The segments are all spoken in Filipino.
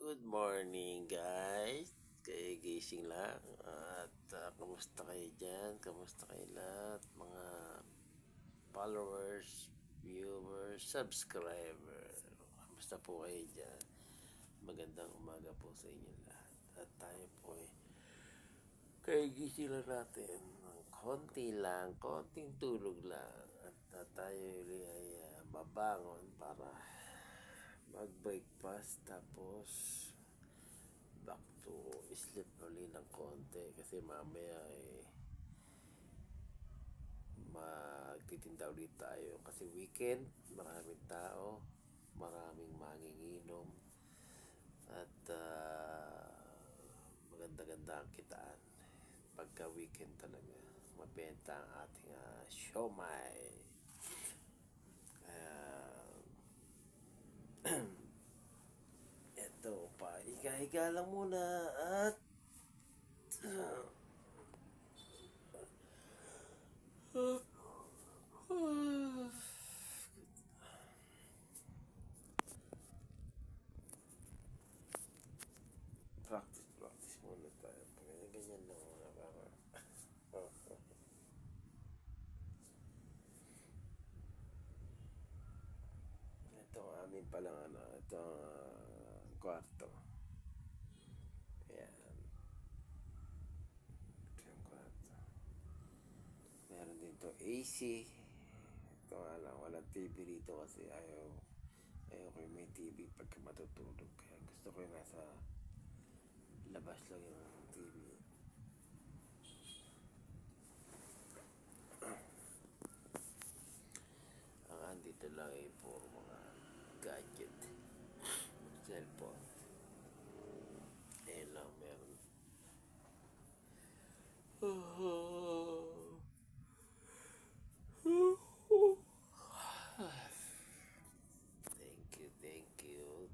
Good morning guys. Kayo gising lang. At kamusta kayo dyan? Kamusta kayo lahat? Mga followers, viewers, subscriber. Kamusta po kayo dyan? Magandang umaga po sa inyo lahat. At tayo po kayo gising lang natin. Konti lang, konting tulog lang. At tayo ay babangon para mag-breakfast tapos back to sleep ulit ng konti kasi mamaya magtitinda ulit tayo kasi weekend, maraming tao, maraming manginginom at maganda-ganda ang kitaan pagka weekend talaga mabenta ang ating siomai. Eto pa, higa-higa lang muna at practice muna tayo. Ganyan lang muna para ito ang amin palang ito ang kwarto. Ayan. Ito yung kwarto. Meron dito AC. Ito nga lang, walang TV dito kasi ayaw ko yung may TV pagka matutulog. Kaya gusto ko yung nasa labas lang yung TV. Ang andito lang ay puro mga gadget. Cellphone. Ayan lang meron.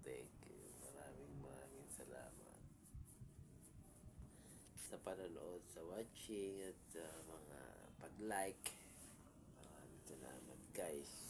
Thank you. Maraming salamat sa panonood, sa watching at mga pag-like. Maraming salamat guys.